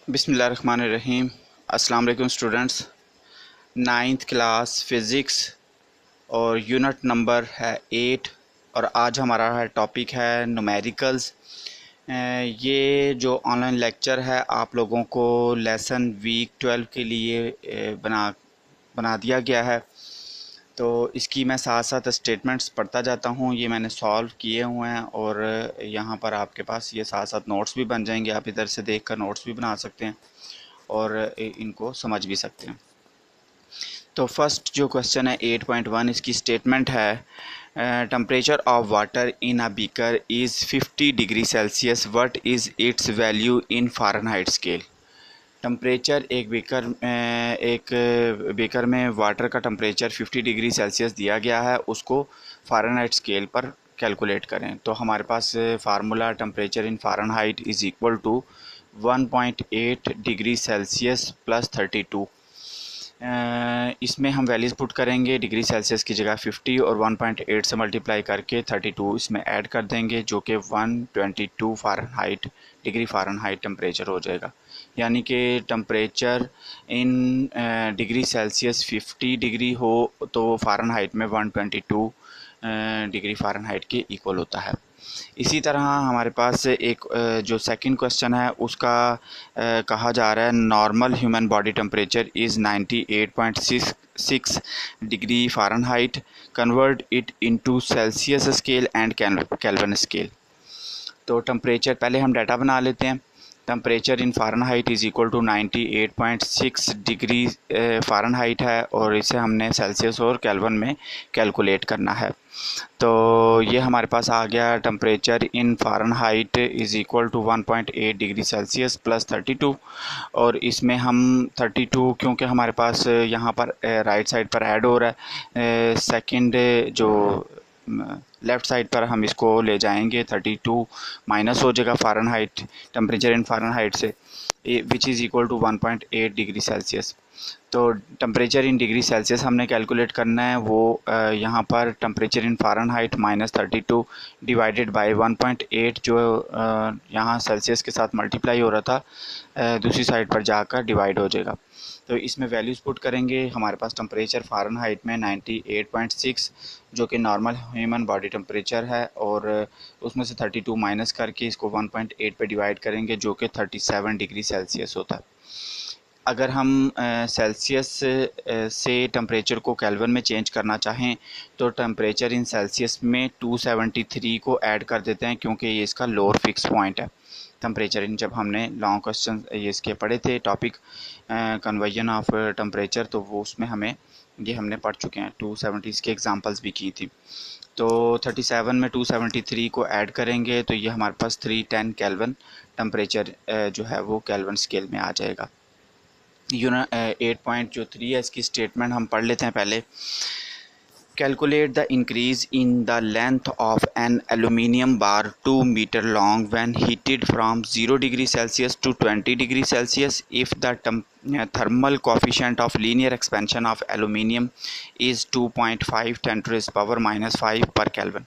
बिस्मिल्लाहिर्रहमानिर्रहीम। अस्सलाम वालेकुम स्टूडेंट्स। नाइन्थ क्लास फ़िज़िक्स और यूनिट नंबर है 8 और आज हमारा टॉपिक है न्यूमेरिकल्स। ये जो ऑनलाइन लेक्चर है आप लोगों को लेसन वीक 12 के लिए बना दिया गया है। तो इसकी मैं साथ साथ स्टेटमेंट्स पढ़ता जाता हूँ। ये मैंने सॉल्व किए हुए हैं और यहाँ पर आपके पास ये साथ साथ नोट्स भी बन जाएंगे। आप इधर से देख कर नोट्स भी बना सकते हैं और इनको समझ भी सकते हैं। तो फर्स्ट जो क्वेश्चन है 8.1, इसकी स्टेटमेंट है temperature of water in a beaker is 50 degree Celsius, what is it's value in Fahrenheit scale. Temperature एक बेकर में वाटर का टेम्परेचर 50 डिग्री सेल्सियस दिया गया है, उसको फ़ारेनहाइट स्केल पर कैलकुलेट करें। तो हमारे पास formula temperature in Fahrenheit is equal to 1.8 degree Celsius plus 32। इसमें हम वैल्यूज़ पुट करेंगे। डिग्री सेल्सियस की जगह 50 और 1.8 से मल्टीप्लाई करके 32 इसमें ऐड कर देंगे, जो कि 122 फ़ारेनहाइट डिग्री फ़ारेनहाइट टेम्परेचर हो जाएगा। यानी कि temperature in degree Celsius 50 degree हो तो फ़ारेनहाइट में 122 डिग्री फ़ारेनहाइट के इक्वल होता है। इसी तरह हमारे पास एक जो सेकंड क्वेश्चन है उसका कहा जा रहा है normal human body temperature is 98.6 degree Fahrenheit, convert it into Celsius scale and Kelvin scale. तो टेम्परेचर पहले हम डाटा बना लेते हैं। Temperature in Fahrenheit is equal to 98.6 degree Fahrenheit है और इसे हमने सेल्सियस और केल्विन में कैलकुलेट करना है। तो ये हमारे पास आ गया temperature in Fahrenheit is equal to 1.8 degree Celsius plus 32। और इसमें हम 32 क्योंकि हमारे पास यहाँ पर राइट साइड पर ऐड हो रहा है, सेकंड जो लेफ़्ट साइड पर हम इसको ले जाएंगे 32 माइनस हो जाएगा फ़ारेनहाइट टेम्परेचर इन फ़ारेनहाइट से, which is equal to 1.8 degree Celsius. तो टेम्परेचर इन डिग्री सेल्सियस हमने कैलकुलेट करना है। वो यहाँ पर temperature in Fahrenheit minus 32 divided by 1.8 जो यहाँ सेल्सियस के साथ मल्टीप्लाई हो रहा था दूसरी साइड पर जाकर डिवाइड हो जाएगा। तो इसमें वैल्यूज़ पुट करेंगे। हमारे पास टेम्परेचर फ़ारेनहाइट में 98.6 जो कि नॉर्मल ह्यूमन बॉडी टेम्परेचर है और उसमें से 32 माइनस करके इसको 1.8 पे डिवाइड करेंगे, जो कि 37 डिग्री सेल्सियस होता है। अगर हम सेल्सियस से टेम्परेचर को केल्विन में चेंज करना चाहें तो टेम्परेचर इन सेल्सियस में 273 को ऐड कर देते हैं, क्योंकि ये इसका लोअर फिक्स पॉइंट है। टेम्परेचर इन जब हमने लॉन्ग क्वेश्चन ये इसके पढ़े थे टॉपिक कन्वर्जन ऑफ टेम्परेचर, तो वो उसमें हमें ये हमने पढ़ चुके हैं। 270 इसके एग्जांपल्स भी की थी। तो 37 में 273 को ऐड करेंगे तो ये हमारे पास 310 केल्विन टेम्परेचर जो है वो केल्विन स्केल में आ जाएगा। 8.3 है इसकी स्टेटमेंट हम पढ़ लेते हैं पहले। Calculate the increase in the length of an aluminium bar 2 metre long when heated from 0 degree Celsius to 20 degree Celsius if the thermal coefficient of linear expansion of aluminium is 2.5 10⁻⁻5 per Kelvin।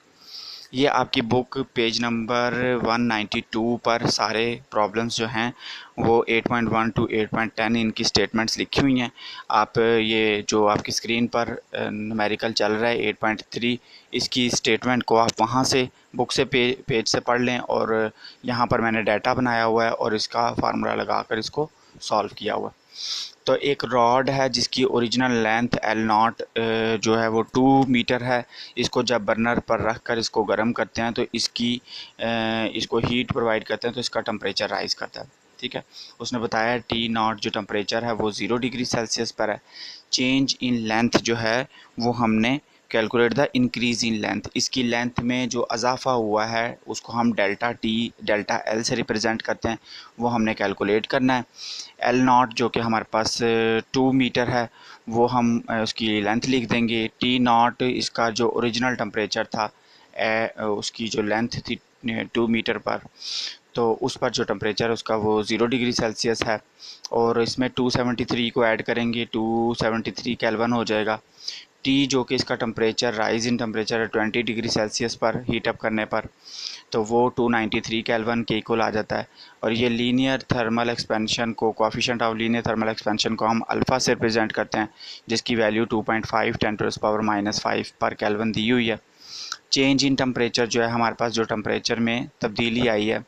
ये आपकी book page number 192 पर सारे problems जो हैं वो 8.1 to 8.10 इनकी statements लिखी हुई हैं। आप ये जो आपकी स्क्रीन पर न्यूमेरिकल चल रहा है 8.3, इसकी स्टेटमेंट को आप वहाँ से बुक से पेज से पढ़ लें और यहाँ पर मैंने डाटा बनाया हुआ है और इसका फार्मूला लगाकर इसको सॉल्व किया हुआ है। तो एक रॉड है जिसकी ओरिजिनल लेंथ L0 जो है वो 2 मीटर है। इसको जब बर्नर पर रख कर इसको गर्म करते हैं तो इसको हीट प्रोवाइड करते हैं तो इसका टेम्परेचर राइज करता है। ठीक है, उसने बताया T0 जो टेम्परेचर है वो 0 डिग्री सेल्सियस पर है। चेंज इन लेंथ जो है वो हमने calculate the increase in length, इसकी लेंथ में जो इजाफा हुआ है उसको हम डेल्टा टी डेल्टा एल से रिप्रेजेंट करते हैं, वो हमने कैलकुलेट करना है। L0 जो कि हमारे पास 2 मीटर है वो हम उसकी लेंथ लिख देंगे। T0 इसका जो ओरिजिनल टेम्परेचर था उसकी जो लेंथ थी 2 मीटर पर, तो उस पर जो टेम्परेचर उसका वो 0 डिग्री सेल्सियस है और इसमें 273 को ऐड करेंगे 273 केल्विन हो जाएगा। टी जो कि इसका टेम्परेचर राइज इन टेम्परेचर है 20 डिग्री सेल्सियस पर हीट अप करने पर, तो वो 293 केल्विन के इक्वल आ जाता है। और ये लीनियर थर्मल एक्सपेंशन को, coefficient of linear thermal expansion को हम अल्फ़ा से रिप्रेजेंट करते हैं, जिसकी वैल्यू 2.5 10⁻⁵ पर केल्विन दी हुई है। चेंज इन टेम्परेचर जो है, हमारे पास जो टेम्परेचर में तब्दीली आई है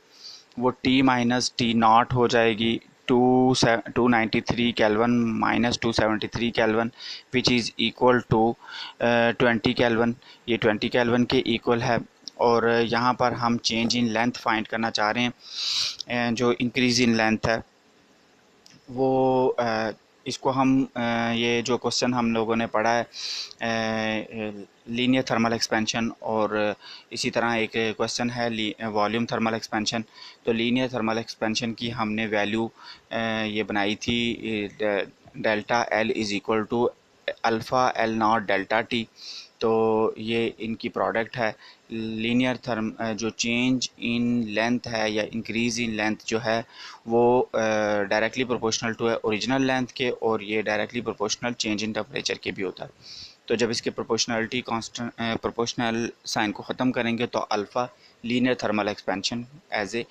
वो टी माइनस टी नॉट हो जाएगी 293 kelvin minus 273 kelvin, which is equal to 20 kelvin. ये 20 केल्विन के इक्वल है। और यहाँ पर हम चेंज इन लेंथ फाइंड करना चाह रहे हैं, जो इंक्रीज़ इन लेंथ है वो इसको हम ये जो क्वेश्चन हम लोगों ने पढ़ा है लीनियर थर्मल एक्सपेंशन, और इसी तरह एक क्वेश्चन है वॉल्यूम थर्मल एक्सपेंशन। तो लीनियर थर्मल एक्सपेंशन की हमने वैल्यू ये बनाई थी delta L is equal to alpha L nought delta T. तो ये इनकी प्रोडक्ट है। लीनियर थर्म जो चेंज इन लेंथ है या इंक्रीज़ इन लेंथ जो है वो डायरेक्टली प्रोपोर्शनल टू है ओरिजिनल लेंथ के, और ये directly proportional change in temperature के भी होता है। तो जब इसके प्रोपोर्शनलिटी कांस्टेंट प्रोपोर्शनल साइन को ख़त्म करेंगे तो alpha linear thermal expansion as a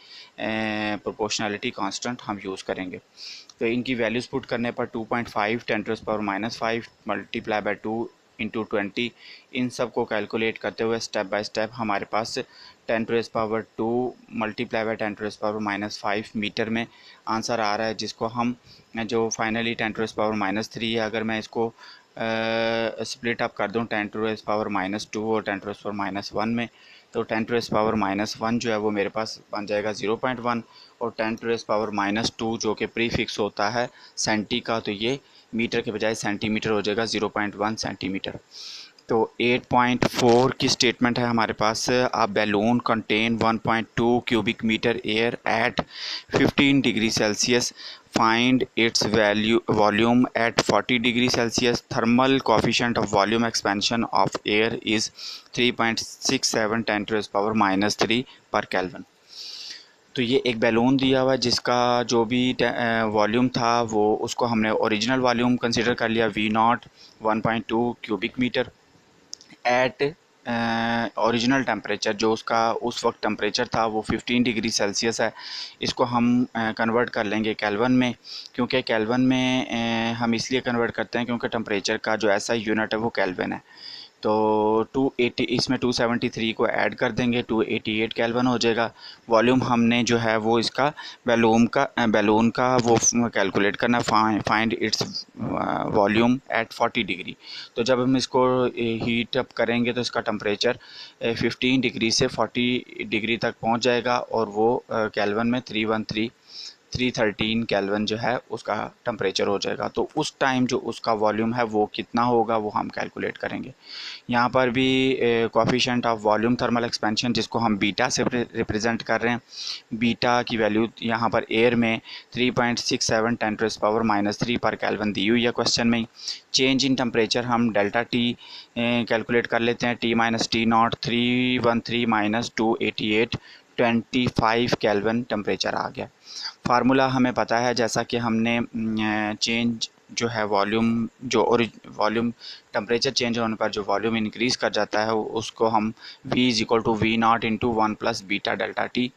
proportionality constant हम यूज़ करेंगे। तो इनकी वैल्यूज़ पुट करने पर 2.5 10⁻⁵ मल्टीप्लाई बाय 2 इंटू 20, इन सब को कैलकुलेट करते हुए स्टेप बाय स्टेप हमारे पास 10⁻² मल्टीप्लाई बाय 10⁻⁵ मीटर में आंसर आ रहा है, जिसको हम जो फाइनली 10⁻³ है, अगर मैं इसको स्प्लिट अप कर दूं 10⁻² और 10⁻⁻1 में, तो 10⁻⁻1 जो है वो मेरे पास बन जाएगा 0.1, और 10⁻⁻2 जो कि प्रीफिक्स होता है सेंटी का, तो ये मीटर के बजाय सेंटीमीटर हो जाएगा 0.1 सेंटीमीटर। तो 8.4 की स्टेटमेंट है हमारे पास, a balloon contain 1.2 cubic meter air at 15 degree Celsius, find its volume at 40 degree Celsius, thermal coefficient of volume expansion of air is 3.67 10⁻³ पर केल्विन। तो ये एक बैलून दिया हुआ है जिसका जो भी वॉल्यूम था वो उसको हमने ओरिजिनल वॉल्यूम कंसिडर कर लिया, V0 1.2 cubic metre at original temperature, जो उसका उस वक्त टेम्परेचर था वो 15 डिग्री सेल्सियस है। इसको हम कन्वर्ट कर लेंगे केल्विन में, क्योंकि केल्विन में हम इसलिए कन्वर्ट करते हैं क्योंकि टेम्परेचर का जो ऐसा यूनिट है वो केल्विन है। तो 280 इसमें 273 को ऐड कर देंगे, 288 केल्विन हो जाएगा। वॉल्यूम हमने जो है वो इसका बैलून का वो कैलकुलेट करना, find its volume at 40 degree. तो जब हम इसको हीट अप करेंगे तो इसका टेम्परेचर 15 डिग्री से 40 डिग्री तक पहुंच जाएगा, और वो केल्विन में 313 केल्विन जो है उसका टेम्परेचर हो जाएगा। तो उस टाइम जो उसका वॉल्यूम है वो कितना होगा वो हम कैलकुलेट करेंगे। यहाँ पर भी coefficient of volume thermal expansion, जिसको हम बीटा से रिप्रेजेंट कर रहे हैं, बीटा की वैल्यू यहाँ पर एयर में 3.67 10⁻³ पर केल्विन दी हुई है क्वेश्चन में ही। चेंज इन टेम्परेचर हम डेल्टा टी कैलकुलेट कर लेते हैं, T minus T nought 313 minus 288 25 kelvin temperature आ गया। फार्मूला हमें पता है, जैसा कि हमने चेंज जो है वॉल्यूम टेम्परेचर चेंज होने पर जो वॉल्यूम इंक्रीज़ कर जाता है उसको हम V=V0 into 1 plus beta delta T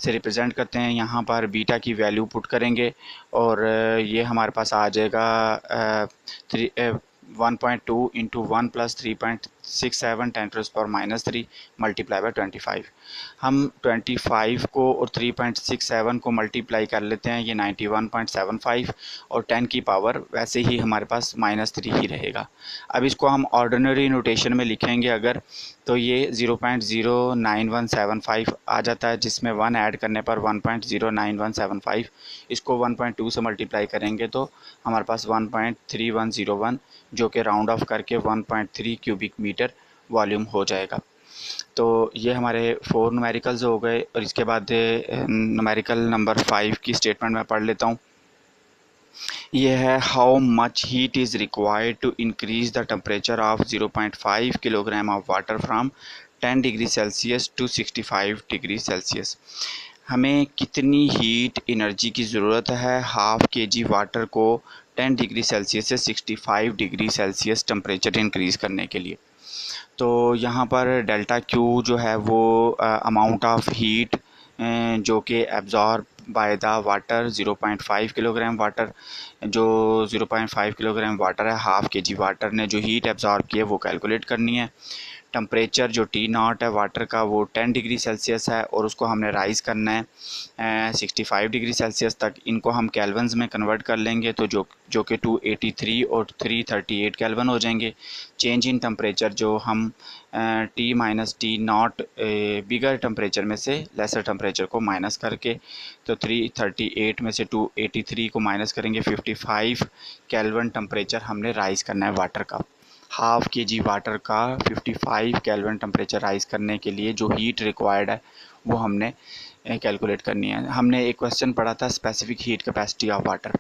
से रिप्रेजेंट करते हैं। यहाँ पर बीटा की वैल्यू पुट करेंगे और ये हमारे पास आ जाएगा 1.2 इंटू 1 प्लस 3.67 10⁻³ मल्टीप्लाई बाय 25। हम 25 को और 3.67 को मल्टीप्लाई कर लेते हैं, ये 91.75, और 10 की पावर वैसे ही हमारे पास -3 ही रहेगा। अब इसको हम ऑर्डिनरी नोटेशन में लिखेंगे अगर, तो ये 0.09175 आ जाता है, जिसमें 1 ऐड करने पर 1.09175, इसको 1.2 से मल्टीप्लाई करेंगे तो हमारे पास 1.3101, जो कि राउंड ऑफ करके 1.3 क्यूबिक मीटर वॉल्यूम हो जाएगा। तो ये हमारे 4 न्यूमेरिकल्स हो गए, और इसके बाद न्यूमेरिकल नंबर 5 की स्टेटमेंट मैं पढ़ लेता हूँ। ये है, how much heat is required to increase the temperature of 0.5 kilogram of water from 10 degree Celsius to 65 degree Celsius. हमें कितनी हीट एनर्जी की ज़रूरत है हाफ के जी वाटर को 10 डिग्री सेल्सियस से 65 डिग्री सेल्सियस टेम्परेचर इंक्रीज़ करने के लिए। तो यहाँ पर डेल्टा क्यू जो है वो अमाउंट ऑफ हीट जो कि absorb by the water 0.5 kilogram water, जो 0.5 किलोग्राम वाटर है, हाफ के जी वाटर ने जो हीट एब्जॉर्ब की है वो कैलकुलेट करनी है। टेम्परेचर जो टी नॉट है वाटर का वो 10 डिग्री सेल्सियस है और उसको हमने राइज़ करना है 65 डिग्री सेल्सियस तक। इनको हम कैल्विन्स में कन्वर्ट कर लेंगे तो जो कि 283 और 338 कैल्विन हो जाएंगे। चेंज इन टेम्परेचर जो हम T minus T not bigger temperature में से लेसर टेम्परेचर को माइनस करके, तो 338 में से 283 को माइनस करेंगे, 55 कैल्विन टेम्परेचर हमने राइज़ करना है वाटर का। हाफ के जी वाटर का 55 केल्विन टेम्परेचर राइज़ करने के लिए जो हीट रिक्वायर्ड है वो हमने कैलकुलेट करनी है। हमने एक क्वेश्चन पढ़ा था specific heat capacity of water,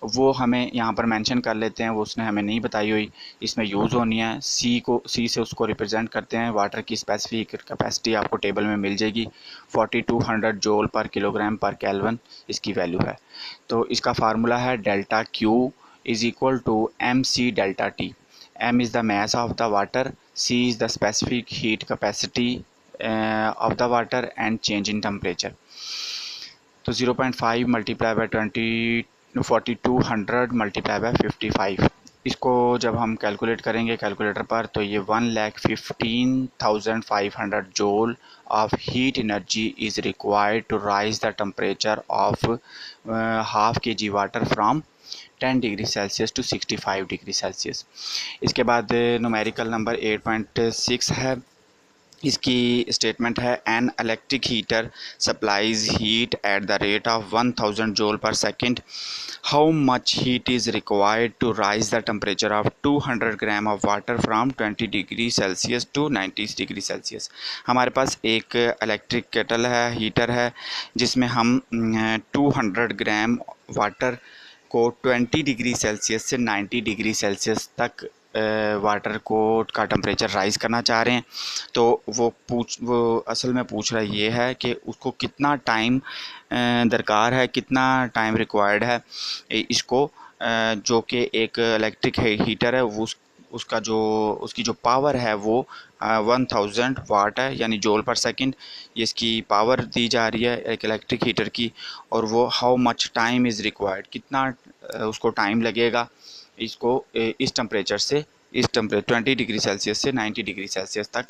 वो हमें यहाँ पर मेंशन कर लेते हैं, वो उसने हमें नहीं बताई हुई, इसमें यूज़ होनी है। सी से उसको रिप्रेजेंट करते हैं। वाटर की स्पेसिफिक कैपेसिटी आपको टेबल में मिल जाएगी, 4200 joule per kilogram per kelvin इसकी वैल्यू है। तो इसका फार्मूला है delta Q is equal to M C delta T. M is the mass of the water, C is the specific heat capacity of the water and change in temperature। तो 0.5 multiply by 4200 multiply by 55, इसको जब हम calculate करेंगे calculator पर तो ये 1,15,500 joule of heat energy is required to raise the temperature of half K G water from 10 degree Celsius to 65 degree Celsius. इसके बाद न्यूमेरिकल नंबर 8.6 है। इसकी स्टेटमेंट है an electric heater supplies heat at the rate of 1000 joule per second. How much heat is required to raise the temperature of 200 gram of water from 20 degree Celsius to 90 degree Celsius. हमारे पास एक electric kettle है, heater है, जिसमें हम 200 gram water को 20 degree Celsius से 90 degree Celsius तक water को का टेम्परेचर राइज़ करना चाह रहे हैं। तो वो असल में पूछ रहा ये है कि उसको कितना टाइम दरकार है, कितना टाइम रिक्वायर्ड है इसको, जो कि एक इलेक्ट्रिक हीटर है वो उसकी जो पावर है वो 1000 वाट है, यानी जूल पर सेकंड ये इसकी पावर दी जा रही है एक इलेक्ट्रिक हीटर की। और वो how much time is required, कितना उसको टाइम लगेगा इसको इस टेम्परेचर 20 डिग्री सेल्सियस से 90 डिग्री सेल्सियस तक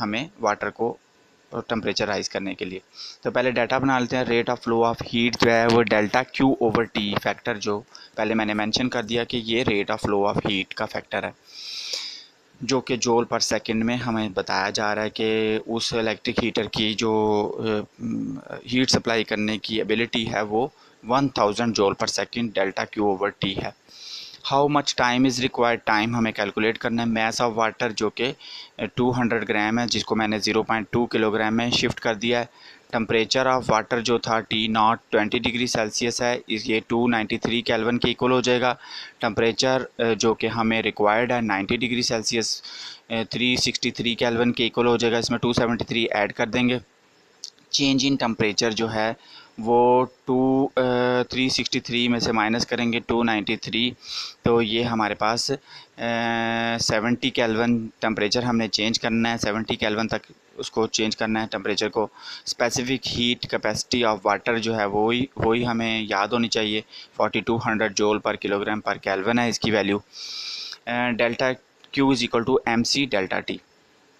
हमें वाटर को टेम्परेचर राइज़ करने के लिए। तो पहले डाटा बना लेते हैं। Rate of flow of heat जो है वो delta Q over T factor, जो पहले मैंने मेंशन कर दिया कि ये rate of flow of heat का फैक्टर है, जो कि जूल पर सेकंड में हमें बताया जा रहा है कि उस इलेक्ट्रिक हीटर की जो हीट सप्लाई करने की एबिलिटी है वो 1000 joule per second delta Q over T है। How much time is required, time हमें कैलकुलेट करना है। मैस ऑफ वाटर जो कि 200 ग्राम है, जिसको मैंने 0.2 किलोग्राम में शिफ्ट कर दिया है। टेम्परेचर ऑफ वाटर जो था टी नॉट 20 डिग्री सेल्सियस है, ये 293 केल्विन के इक्वल हो जाएगा। टेम्परेचर जो कि हमें रिक्वायर्ड है 90 डिग्री सेल्सियस 363 केल्विन के इक्वल हो जाएगा, इसमें 273 ऐड कर देंगे। चेंज इन टेम्परेचर जो है वो 363 में से माइनस करेंगे 293, तो ये हमारे पास 70 केल्विन टेम्परेचर हमने चेंज करना है, 70 केल्विन तक उसको चेंज करना है टेम्परेचर को। Specific heat capacity of water जो है वही हमें याद होनी चाहिए, 4200 joule per kilogram per kelvin है इसकी value. Delta Q is equal to M C delta T,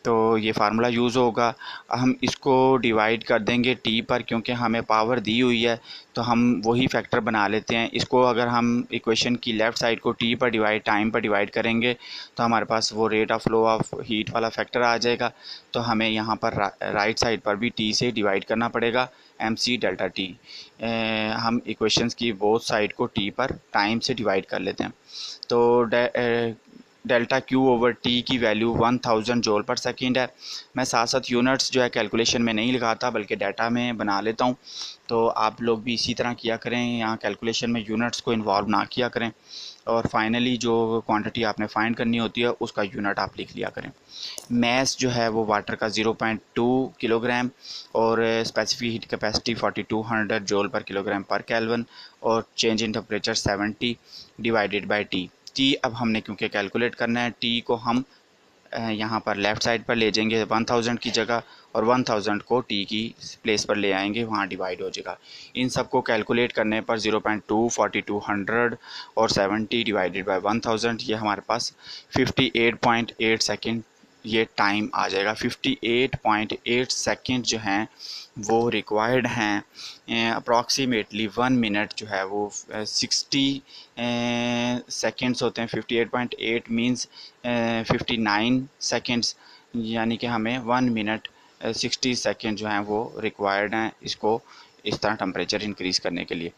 तो ये फार्मूला यूज़ होगा। हम इसको डिवाइड कर देंगे टी पर, क्योंकि हमें पावर दी हुई है तो हम वही फैक्टर बना लेते हैं इसको। अगर हम इक्वेशन की लेफ़्ट साइड को टी पर टाइम पर डिवाइड करेंगे तो हमारे पास वो rate of flow of heat वाला फैक्टर आ जाएगा। तो हमें यहाँ पर राइट साइड पर भी टी से डिवाइड करना पड़ेगा, एम सी डेल्टा टी। हम इक्वेशंस की बोथ साइड को टी पर टाइम से डिवाइड कर लेते हैं। तो डेल्टा क्यू ओवर टी की वैल्यू 1000 जूल पर सेकेंड है। मैं साथ साथ यूनिट्स जो है कैलकुलेशन में नहीं लगाता बल्कि डाटा में बना लेता हूँ, तो आप लोग भी इसी तरह किया करें, यहाँ कैलकुलेशन में यूनिट्स को इन्वॉल्व ना किया करें और फाइनली जो क्वांटिटी आपने फाइंड करनी होती है उसका यूनिट आप लिख लिया करें। मैस जो है वो वाटर का 0.2 किलोग्राम और specific heat capacity 4200 joule per kilogram per kelvin और change in temperature 70 divided by T अब हमने क्योंकि कैलकुलेट करना है, टी को हम यहाँ पर लेफ़्ट साइड पर ले जाएंगे 1000 की जगह और 1000 को टी की प्लेस पर ले आएंगे, वहाँ डिवाइड हो जाएगा। इन सब को कैलकुलेट करने पर 0.2, 4200 और 70 डिवाइडेड बाय 1000 ये हमारे पास 58.8 सेकेंड ये टाइम आ जाएगा। 58.8 सेकेंड जो हैं वो रिक्वायर्ड हैं। अप्रॉक्सीमेटली 1 मिनट जो है वो 60 सेकेंड्स होते हैं। 58.8 मीन्स 59 सेकेंड्स, यानी कि हमें 1 मिनट 60 सेकेंड जो हैं वो रिक्वायर्ड हैं इसको इस तरह टेम्परेचर इंक्रीज़ करने के लिए।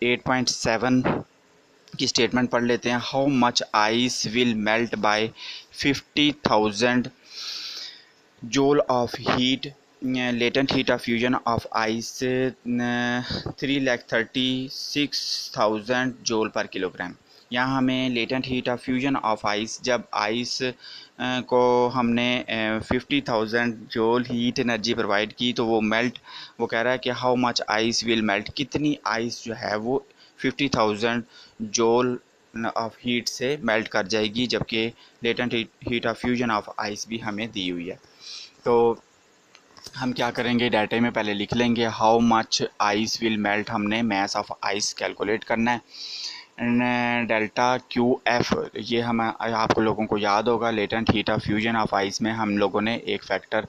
8.7 की स्टेटमेंट पढ़ लेते हैं। How much ice will melt by 50,000 joule of heat, latent heat of fusion of ice 3,36,000 joule पर किलोग्राम। यहाँ हमें latent heat of fusion of ice, जब आइस को हमने 50,000 जोल हीट एनर्जी प्रोवाइड की तो वो मेल्ट, वो कह रहा है कि how much ice will melt, कितनी आइस जो है वो 50,000 जोल ऑफ हीट से मेल्ट कर जाएगी, जबकि latent heat of fusion of ice भी हमें दी हुई है। तो हम क्या करेंगे, डाटा में पहले लिख लेंगे how much ice will melt, हमने मैस ऑफ आइस कैलकुलेट करना है। डेल्टा क्यू एफ, ये हम आपको लोगों को याद होगा latent heat of fusion of ice में हम लोगों ने एक factor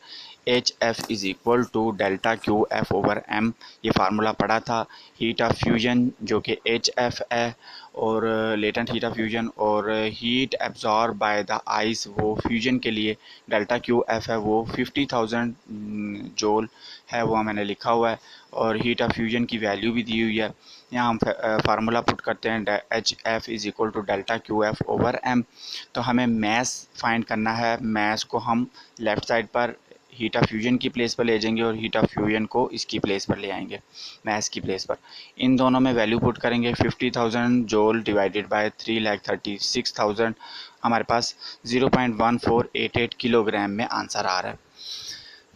H F is equal to delta Q F over M ये फार्मूला पढ़ा था। हीट ऑफ फ्यूजन जो कि एच एफ है और लेटेंट हीट ऑफ फ्यूजन और heat absorb by the ice वो फ्यूजन के लिए डेल्टा क्यू एफ है वो 50,000 जोल है, वो मैंने लिखा हुआ है और हीट ऑफ फ्यूजन की वैल्यू भी दी हुई है। यहाँ हम फार्मूला पुट करते हैं H F is equal to delta Q F over M. तो हमें मैस फाइंड करना है, मैस को हम लेफ़्ट साइड पर हीट ऑफ फ्यूजन की प्लेस पर ले जाएंगे और हीट ऑफ फ्यूजन को इसकी प्लेस पर ले आएंगे, मैस की प्लेस पर। इन दोनों में वैल्यू पुट करेंगे 50,000 जोल डिवाइडेड बाय 3,36,000, हमारे पास 0.1488 किलोग्राम में आंसर आ रहा है।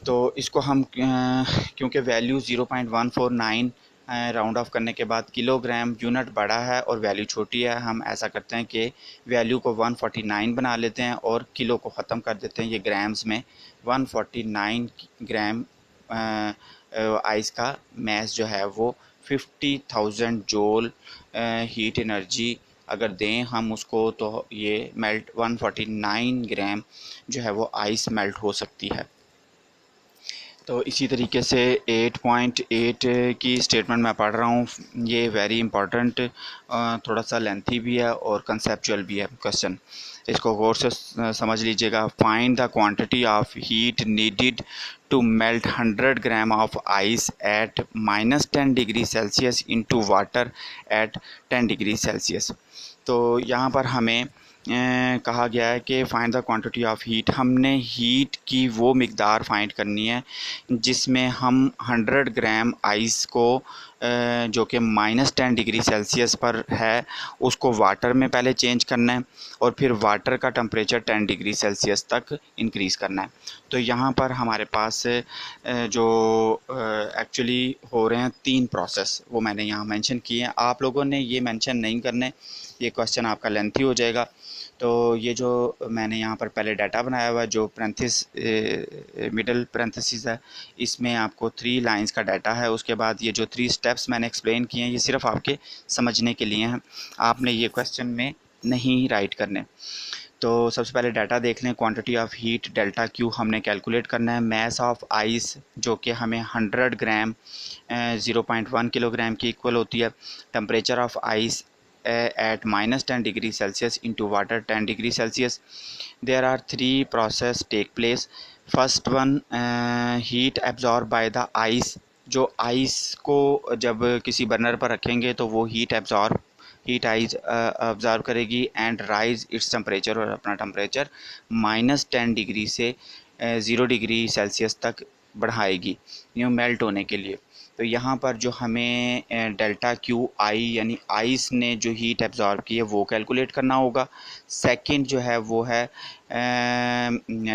तो इसको हम क्योंकि वैल्यू 0.149 राउंड ऑफ करने के बाद किलोग्राम यूनिट बड़ा है और वैल्यू छोटी है, हम ऐसा करते हैं कि वैल्यू को 149 बना लेते हैं और किलो को ख़त्म कर देते हैं। ये ग्राम्स में 149 ग्राम आइस का मैस जो है वो 50,000 जोल हीट एनर्जी अगर दें हम उसको, तो ये मेल्ट 149 ग्राम जो है वो आइस मेल्ट हो सकती है। तो इसी तरीके से 8.8 की स्टेटमेंट मैं पढ़ रहा हूँ, ये वेरी इंपॉर्टेंट, थोड़ा सा लेंथी भी है और कंसेप्चुअल भी है क्वेश्चन, इसको गौर से समझ लीजिएगा। Find the quantity of heat needed to melt 100 gram of ice at -10 degree Celsius into water at 10 degree Celsius. तो यहाँ पर हमें कहा गया है कि find the quantity of heat, हमने हीट की वो मिकदार फाइंड करनी है जिसमें हम 100 ग्राम आइस को जो कि -10 डिग्री सेल्सियस पर है उसको वाटर में पहले चेंज करना है और फिर वाटर का टेम्परेचर 10 डिग्री सेल्सियस तक इंक्रीज़ करना है। तो यहाँ पर हमारे पास जो एक्चुअली हो रहे हैं 3 प्रोसेस, वो मैंने यहाँ मेंशन किए हैं। आप लोगों ने ये मेंशन नहीं करने, ये क्वेश्चन आपका लेंथी हो जाएगा। तो ये जो मैंने यहाँ पर पहले डाटा बनाया हुआ है जो मिडल पैरेंथेसिस है, इसमें आपको 3 लाइंस का डाटा है। उसके बाद ये जो 3 स्टेप्स मैंने एक्सप्लेन किए हैं ये सिर्फ आपके समझने के लिए हैं, आपने ये क्वेश्चन में नहीं राइट करने। तो सबसे पहले डाटा देख लें। Quantity of heat delta Q हमने कैलकुलेट करना है। मैस ऑफ आइस जो कि हमें 100 ग्राम 0.1 किलोग्राम की इक्वल होती है। Temperature of ice at -10 degree Celsius into water 10 degree Celsius. There are 3 process take place. First one heat absorbed by the ice, जो आइस को जब किसी बर्नर पर रखेंगे तो वो heat absorb heat eyes observe करेगी एंड राइज इट्स टेम्परेचर, और अपना टेम्परेचर -10 डिग्री से 0 डिग्री सेल्सियस तक बढ़ाएगी यूँ मेल्ट होने के लिए। तो यहाँ पर जो हमें डेल्टा क्यू आई यानी आइस ने जो हीट एब्जॉर्ब की है वो कैलकुलेट करना होगा। सेकंड जो है वो है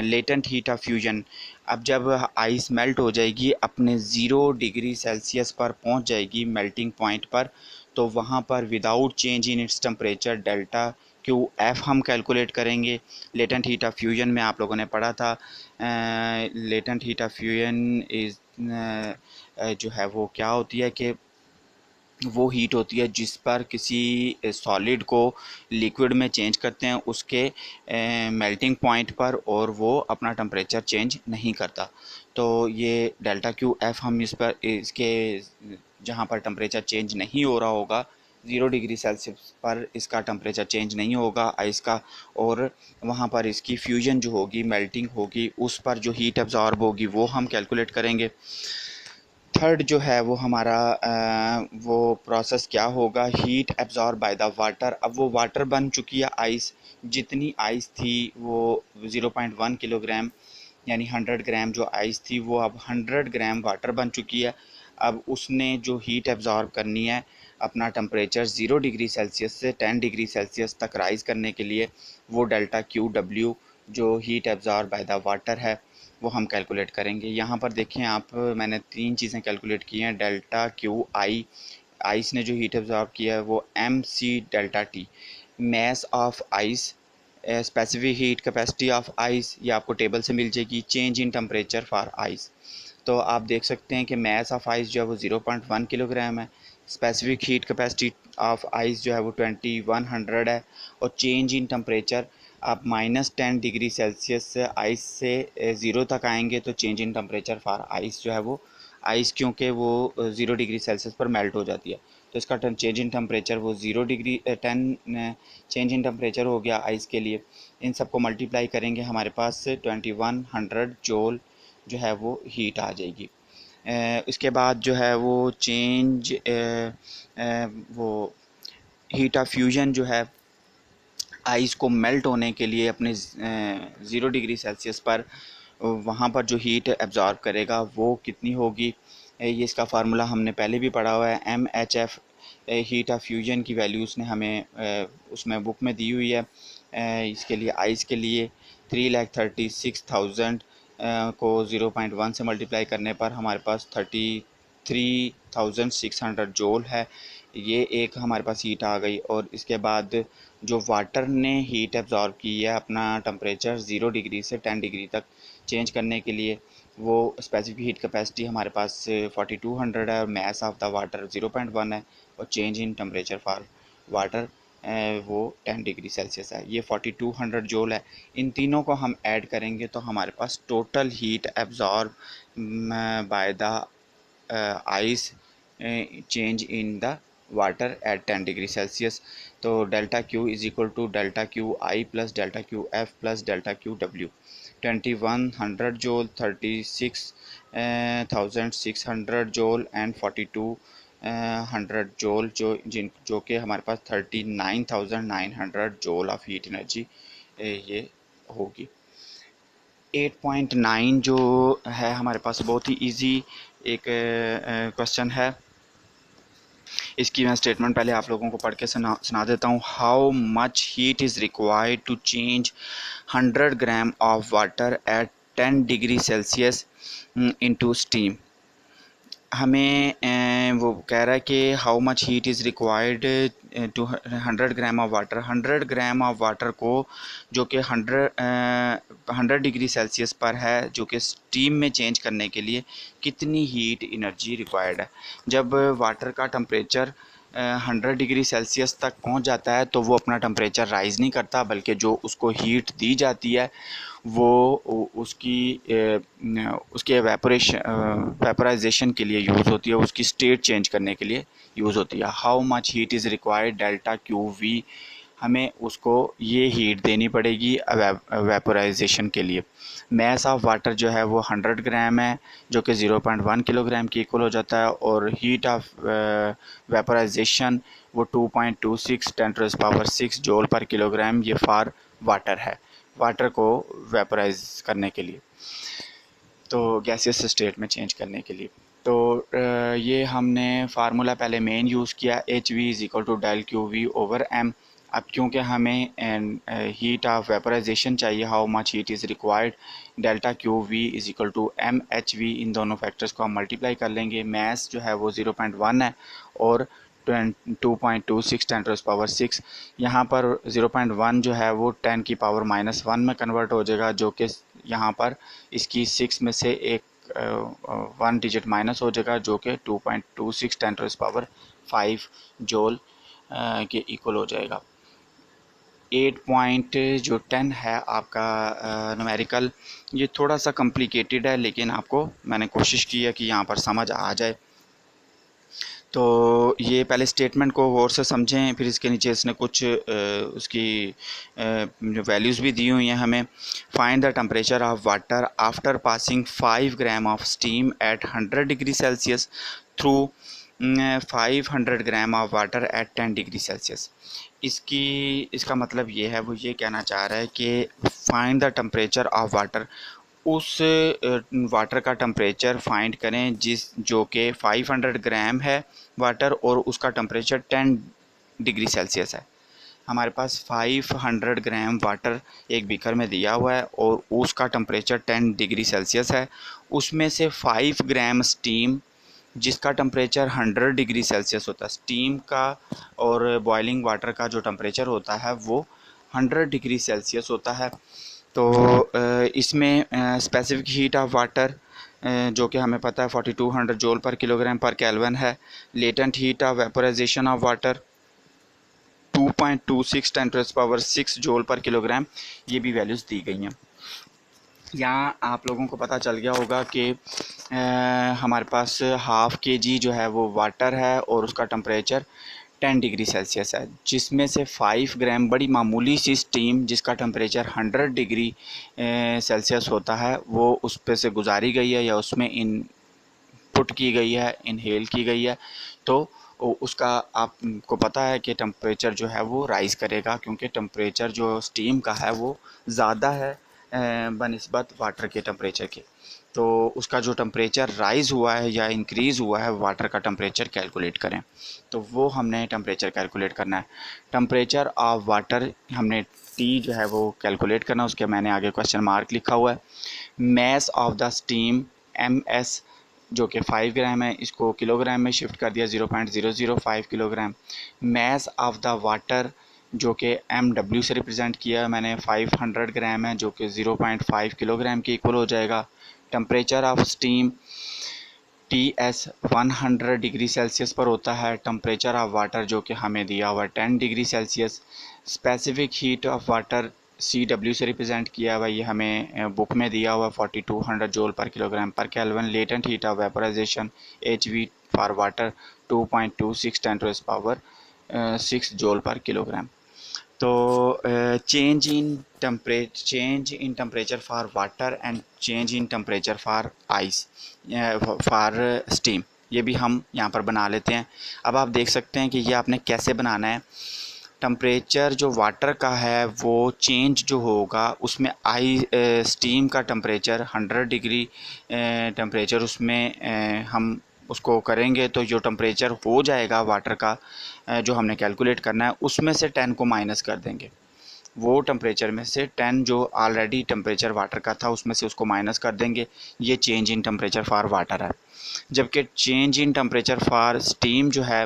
लेटेंट हीट ऑफ फ्यूजन। अब जब आइस मेल्ट हो जाएगी, अपने 0 डिग्री सेल्सियस पर पहुँच जाएगी मेल्टिंग पॉइंट पर, तो वहाँ पर without change in its temperature delta Q F हम कैलकुलेट करेंगे। लेटेंट हीट ऑफ फ्यूजन में आप लोगों ने पढ़ा था, latent heat of fusion is जो है वो क्या होती है कि वो हीट होती है जिस पर किसी सॉलिड को लिक्विड में चेंज करते हैं उसके मेल्टिंग पॉइंट पर, और वो अपना टेम्परेचर चेंज नहीं करता। तो ये डेल्टा क्यू एफ हम इस पर इसके जहाँ पर टेम्परेचर चेंज नहीं हो रहा होगा 0 डिग्री सेल्सियस पर इसका टेम्परेचर चेंज नहीं होगा आइस का, और वहाँ पर इसकी फ्यूजन जो होगी मेल्टिंग होगी उस पर जो हीट एब्जॉर्ब होगी वो हम कैलकुलेट करेंगे। थर्ड जो है वो हमारा वो प्रोसेस क्या होगा, heat absorb by the water. अब वो वाटर बन चुकी है आइस, जितनी आइस थी वो 0.1 किलोग्राम यानी 100 ग्राम जो आइस थी वो अब 100 ग्राम वाटर बन चुकी है। अब उसने जो हीट एब्जॉर्ब करनी है अपना टेम्परेचर 0 डिग्री सेल्सियस से 10 डिग्री सेल्सियस तक राइज़ करने के लिए, वो डेल्टा क्यू डब्ल्यू जो heat absorb by the water है वो हम कैलकुलेट करेंगे। यहाँ पर देखें आप, मैंने 3 चीज़ें कैलकुलेट की हैं। डेल्टा क्यू आई, आइस ने जो हीट एब्जॉर्ब किया है वो M C delta T, mass of ice, specific heat capacity of ice, ये आपको टेबल से मिल जाएगी। Change in temperature for ice, तो आप देख सकते हैं कि मैस ऑफ आइस जो है वो 0.1 किलोग्राम है, specific heat capacity of ice जो है वो 2100 है, और चेंज इन टेम्परेचर आप -10 डिग्री सेल्सियस से आइस से 0 तक आएंगे तो change in temperature for ice जो है वो आइस, क्योंकि वो 0 डिग्री सेल्सियस पर मेल्ट हो जाती है तो इसका चेंज इन टेम्परेचर वो 0 डिग्री 10 चेंज इन टेम्परेचर हो गया आइस के लिए। इन सबको मल्टीप्लाई करेंगे हमारे पास 2100 जोल जो है वो हीट आ जाएगी। इसके बाद जो है वो चेंज वो हीट ऑफ फ्यूजन जो है आइस को मेल्ट होने के लिए अपने 0 डिग्री सेल्सियस पर वहाँ पर जो हीट एब्जॉर्ब करेगा वो कितनी होगी, ये इसका फार्मूला हमने पहले भी पढ़ा हुआ है। M H F heat of fusion की वैल्यू उसने हमें उसमें बुक में दी हुई है। इसके लिए आइस के लिए 3,36,000 को 0.1 से मल्टीप्लाई करने पर हमारे पास 33,600 जोल है। ये एक हमारे पास हीट आ गई, और इसके बाद जो वाटर ने हीट एब्जॉर्ब की है अपना टेम्परेचर 0 डिग्री से 10 डिग्री तक चेंज करने के लिए, वो स्पेसिफिक हीट कैपेसिटी हमारे पास 4200 है, और मैस ऑफ द वाटर 0.1 है, और change in temperature for water वो 10 डिग्री सेल्सियस है। ये 4200 जोल है। इन तीनों को हम ऐड करेंगे तो हमारे पास total heat absorb by the ice change in the water at 10 degree Celsius. तो delta Q is equal to delta Q I plus delta Q F plus delta Q W. 2100 joule, 36,600 जोल and 4200 जोल जो कि हमारे पास 39,900 जोल of heat energy ये होगी। 8.9 जो है हमारे पास बहुत ही इजी एक क्वेश्चन है। इसकी मैं स्टेटमेंट पहले आप लोगों को पढ़ के सुना देता हूँ। How much heat is required to change 100 gram of water at 10 degree Celsius into steam. हमें वो कह रहा है कि how much heat is required to 100 gram of water. 100 gram of water को जो कि 100 डिग्री सेल्सियस पर है जो कि स्टीम में चेंज करने के लिए कितनी हीट एनर्जी रिक्वायर्ड है। जब वाटर का टेम्परेचर 100 डिग्री सेल्सियस तक पहुंच जाता है तो वो अपना टेम्परेचर राइज़ नहीं करता, बल्कि जो उसको हीट दी जाती है वो उसकी वेपोराइजेशन के लिए यूज़ होती है, उसकी स्टेट चेंज करने के लिए यूज़ होती है। How much heat is required delta Q V हमें उसको ये हीट देनी पड़ेगी वेपोराइजेशन के लिए। मैस ऑफ वाटर जो है वो 100 ग्राम है, जो कि 0.1 किलोग्राम की इक्वल हो जाता है, और हीट ऑफ वेपोराइजेशन वो 2.26 10⁻⁶ जूल पर किलोग्राम ये फॉर वाटर है, वाटर को वेपोराइज करने के लिए, तो गैसियस स्टेट में चेंज करने के लिए। तो ये हमने फार्मूला पहले मेन यूज़ किया, HV=del QV/m। अब क्योंकि हमें हीट ऑफ वेपोराइजेशन चाहिए, how much heat is required, delta QV=mHV, इन दोनों फैक्टर्स को हम मल्टीप्लाई कर लेंगे। मैस जो है वो 0.1 है और 2.26 10⁻⁶। यहाँ पर 0.1 जो है वो 10⁻⁻1 में कन्वर्ट हो जाएगा, जो कि यहाँ पर इसकी 6 में से एक 1 डिजिट माइनस हो जाएगा, जो कि 2.26 10⁵ जूल के इक्वल हो जाएगा। 8.10 है आपका न्यूमेरिकल। ये थोड़ा सा कॉम्प्लिकेटेड है, लेकिन आपको मैंने कोशिश की है कि यहाँ पर समझ आ जाए। तो ये पहले स्टेटमेंट को गौर से समझें, फिर इसके नीचे इसने कुछ उसकी वैल्यूज़ भी दी हुई हैं हमें। Find the temperature of water after passing 5 gram of steam eight 100 degree Celsius through 500 gram of water at 10 degree Celsius. इसका मतलब ये है, वो ये कहना चाह रहा है कि find the temperature of water, उस वाटर का टेम्परेचर फाइंड करें जो कि 500 ग्राम है वाटर, और उसका टेम्परेचर 10 डिग्री सेल्सियस है। हमारे पास 500 ग्राम वाटर एक बीकर में दिया हुआ है और उसका टेम्परेचर 10 डिग्री सेल्सियस है। उसमें से 5 ग्राम स्टीम, जिसका टेम्परेचर 100 डिग्री सेल्सियस होता है। स्टीम का और बॉइलिंग वाटर का जो टेम्परेचर होता है वो 100 डिग्री सेल्सियस होता है। तो इसमें स्पेसिफिक हीट ऑफ वाटर जो कि हमें पता है 4200 joule per kilogram per kelvin है। Latent heat of vaporisation of water 2.26 10⁻⁶ joule per kilogram, ये भी वैल्यूज़ दी गई हैं। यहाँ आप लोगों को पता चल गया होगा कि हमारे पास ½ kg जो है वो वाटर है और उसका टेम्परेचर 10 डिग्री सेल्सियस है, जिसमें से 5 ग्राम बड़ी मामूली सी स्टीम जिसका टेम्परेचर 100 डिग्री सेल्सियस होता है वो उस पे से गुजारी गई है या उसमें इनपुट की गई है, इनहेल की गई है। तो उसका आपको पता है कि टेम्परेचर जो है वो राइज़ करेगा, क्योंकि टेम्परेचर जो स्टीम का है वो ज़्यादा है बनिस्बत वाटर के टेम्परेचर के। तो उसका जो टेम्परेचर राइज़ हुआ है या इंक्रीज़ हुआ है, वाटर का टेम्परेचर कैलकुलेट करें। तो वो हमने टेम्परेचर कैलकुलेट करना है। टेम्परेचर ऑफ वाटर हमने टी जो है वो कैलकुलेट करना, उसके मैंने आगे क्वेश्चन मार्क लिखा हुआ है। Mass of the steam MS जो कि 5 ग्राम है, इसको किलोग्राम में शिफ्ट कर दिया 0.005 kilogram. Mass of the water जो कि MW से रिप्रेजेंट किया मैंने 500 ग्राम है, जो कि 0.5 किलोग्राम के इक्वल हो जाएगा। Temperature of steam TS 100 degree Celsius पर होता है। टेम्परेचर ऑफ वाटर जो कि हमें दिया हुआ 10 degree Celsius. Specific heat of water CW से रिप्रेजेंट किया हुआ, ये हमें बुक में दिया हुआ 4200 joule per kilogram per kelvin. Latent heat of vaporization HV for water 2.26 10⁻⁶ joule per kilogram. तो change in temperature for water and change in temperature for ice for steam, ये भी हम यहाँ पर बना लेते हैं। अब आप देख सकते हैं कि ये आपने कैसे बनाना है। टेम्परेचर जो वाटर का है वो चेंज जो होगा उसमें स्टीम का टेम्परेचर 100 डिग्री टेम्परेचर उसमें हम उसको करेंगे, तो जो टेम्परेचर हो जाएगा वाटर का जो हमने कैलकुलेट करना है उसमें से 10 को माइनस कर देंगे। वो टेम्परेचर में से 10 जो ऑलरेडी टेम्परेचर वाटर का था उसमें से उसको माइनस कर देंगे। ये change in temperature for water है। जबकि change in temperature for steam जो है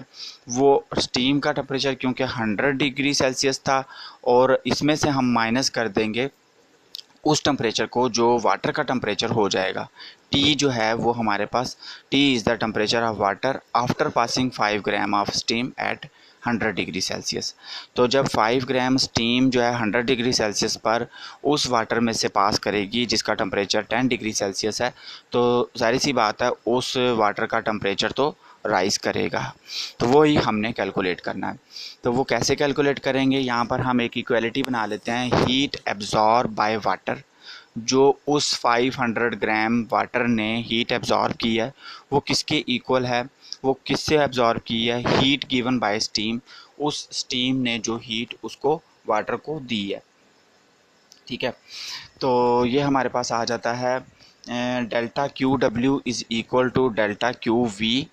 वो स्टीम का टेम्परेचर क्योंकि 100 डिग्री सेल्सियस था और इसमें से हम माइनस कर देंगे उस टेम्परेचर को जो वाटर का टेम्परेचर हो जाएगा। T जो है वो हमारे पास T is the temperature of water after passing 5 gram of steam eight 100 degree Celsius. तो जब 5 ग्राम स्टीम जो है 100 डिग्री सेल्सियस पर उस वाटर में से पास करेगी जिसका टेम्परेचर 10 डिग्री सेल्सियस है, तो जाहिर सी बात है उस वाटर का टेम्परेचर तो राइज़ करेगा। तो वो ही हमने कैलकुलेट करना है। तो वो कैसे कैलकुलेट करेंगे, यहाँ पर हम एक इक्वालिटी बना लेते हैं, हीट एब्जॉर्ब बाय वाटर। जो उस 500 ग्राम वाटर ने हीट एब्जॉर्ब की है वो किसके इक्वल है, वो किससे एब्जॉर्ब की है, हीट गिवन बाय स्टीम, उस स्टीम ने जो हीट उसको वाटर को दी है। ठीक है, तो ये हमारे पास आ जाता है delta Q W is equal to delta Q V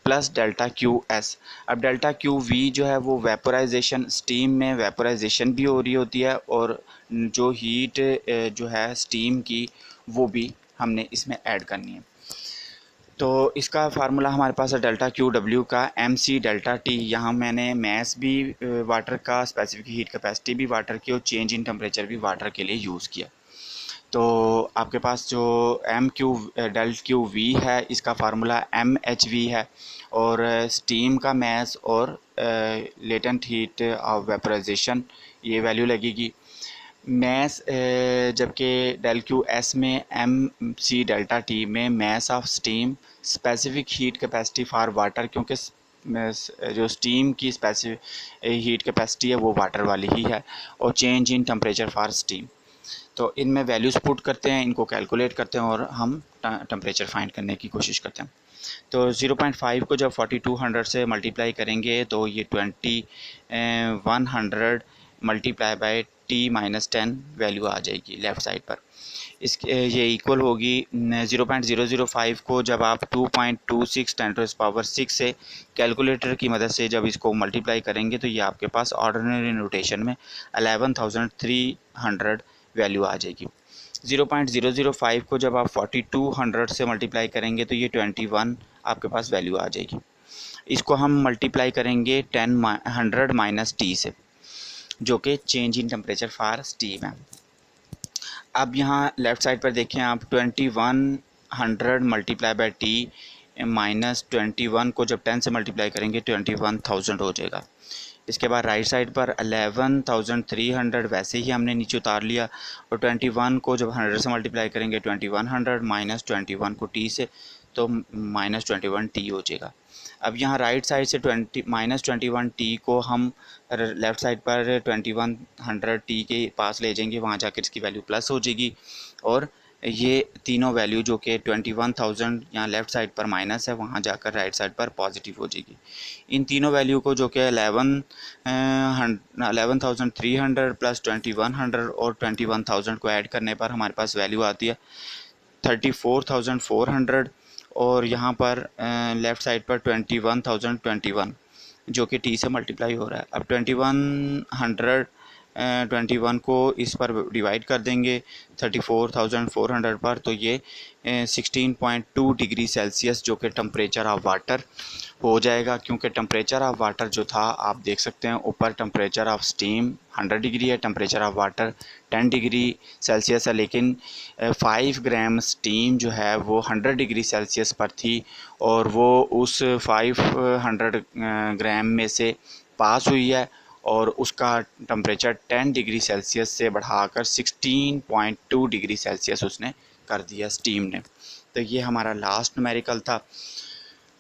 plus delta Q S. अब डेल्टा क्यू वी जो है वो वेपोराइजेशन, स्टीम में वेपोराइजेशन भी हो रही होती है और जो हीट जो है स्टीम की वो भी हमने इसमें ऐड करनी है। तो इसका फार्मूला हमारे पास है डेल्टा क्यू डब्ल्यू का एम सी डेल्टा टी। यहाँ मैंने मैस भी वाटर का, स्पेसिफिक हीट कैपेसिटी भी वाटर की और चेंज इन टेम्परेचर भी वाटर के लिए यूज़ किया। तो आपके पास जो M Q delta Q V है इसका फार्मूला एम एच वी है, और स्टीम का मैस और लेटेंट हीट ऑफ वेपराइजेशन ये वैल्यू लगेगी। मैस जबकि डेल क्यू एस में एम सी डेल्टा टी में mass of steam, specific heat capacity for water, क्योंकि जो स्टीम की स्पेसिफिक हीट कैपेसिटी है वो वाटर वाली ही है, और change in temperature for steam. तो इनमें वैल्यूज़ पुट करते हैं, इनको कैलकुलेट करते हैं और हम टेम्परेचर फाइंड करने की कोशिश करते हैं। तो 0.5 को जब 4200 से मल्टीप्लाई करेंगे तो ये 100 मल्टीप्लाई बाय T-10 वैल्यू आ जाएगी लेफ़्ट साइड पर। इसके ये इक्वल होगी 0.005 को जब आप 2.26 10⁻⁶ से कैलकुलेटर की मदद से जब इसको मल्टीप्लाई करेंगे तो ये आपके पास ऑर्डिनरी नोटेशन में 11,300 वैल्यू आ जाएगी। 0.005 को जब आप 4200 से मल्टीप्लाई करेंगे तो ये 21 आपके पास वैल्यू आ जाएगी। इसको हम मल्टीप्लाई करेंगे 100 माइनस टी से, जो कि change in temperature for steam है। अब यहाँ लेफ़्ट साइड पर देखें आप, 2100 मल्टीप्लाई बाय टी माइनस 21 को जब 10 से मल्टीप्लाई करेंगे 21,000 हो जाएगा। इसके बाद राइट साइड पर 11,300 वैसे ही हमने नीचे उतार लिया, और 21 को जब 100 से मल्टीप्लाई करेंगे 2100 माइनस 21 को टी से, तो माइनस 21 टी हो जाएगा। अब यहाँ राइट साइड से माइनस 21 टी को हम लेफ़्ट साइड पर 2100 टी के पास ले जाएंगे, वहाँ जाकर इसकी वैल्यू प्लस हो जाएगी, और ये तीनों वैल्यू जो कि 21,000 यहाँ लेफ़्ट साइड पर माइनस है वहाँ जाकर राइट साइड पर पॉजिटिव हो जाएगी। इन तीनों वैल्यू को जो कि 11,300 प्लस 2100 और 21,000 को ऐड करने पर हमारे पास वैल्यू आती है 34,400, और यहाँ पर लेफ़्ट साइड पर 21,021 जो कि टी से मल्टीप्लाई हो रहा है। अब 21 को इस पर डिवाइड कर देंगे 34,400 पर, तो ये 16.2 डिग्री सेल्सियस जो कि टेम्परेचर ऑफ वाटर हो जाएगा। क्योंकि टेम्परेचर ऑफ वाटर जो था आप देख सकते हैं ऊपर टेम्परेचर ऑफ स्टीम 100 डिग्री है, temperature of water 10 degree Celsius है, लेकिन 5 ग्राम स्टीम जो है वो 100 डिग्री सेल्सियस पर थी, और वो उस 500 ग्राम में से पास हुई है, और उसका टेम्परेचर 10 डिग्री सेल्सियस से बढ़ाकर 16.2 डिग्री सेल्सियस उसने कर दिया स्टीम ने। तो ये हमारा लास्ट न्यूमेरिकल था,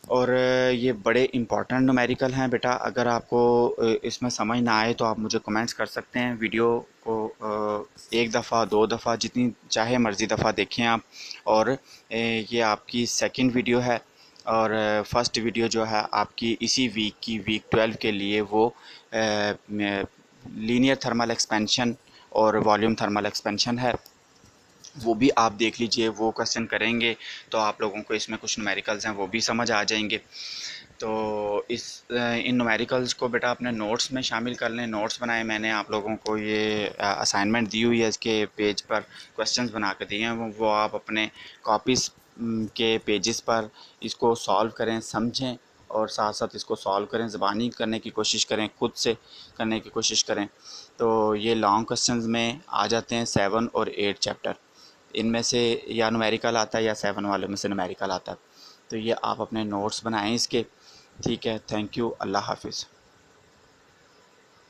और ये बड़े इम्पॉर्टेंट न्यूमेरिकल हैं बेटा। अगर आपको इसमें समझ ना आए तो आप मुझे कमेंट्स कर सकते हैं। वीडियो को एक दफ़ा 2 दफ़ा जितनी चाहे मर्ज़ी दफ़ा देखें आप, और ये आपकी सेकंड वीडियो है, और फर्स्ट वीडियो जो है आपकी इसी वीक की वीक 12 के लिए वो लीनियर थर्मल एक्सपेंशन और वॉल्यूम थर्मल एक्सपेंशन है, वो भी आप देख लीजिए। वो क्वेश्चन करेंगे तो आप लोगों को इसमें कुछ न्यूमेरिकल्स हैं वो भी समझ आ जाएंगे। तो इन न्यूमेरिकल्स को बेटा अपने नोट्स में शामिल कर लें, नोट्स बनाए मैंने आप लोगों को, ये असाइनमेंट दी हुई है, इसके पेज पर क्वेश्चंस बना के दिए हैं, वो आप अपने कॉपीज़ के पेजेस पर इसको सॉल्व करें, समझें, और साथ साथ इसको सॉल्व करें, ज़बानी करने की कोशिश करें, खुद से करने की कोशिश करें। तो ये लॉन्ग क्वेश्चंस में आ जाते हैं 7 और 8 चैप्टर, इनमें से या न्यूमेरिकल आता है या 7 वाले में से न्यूमेरिकल आता है। तो ये आप अपने नोट्स बनाएं इसके। ठीक है, थैंक यू, अल्लाह हाफिज़।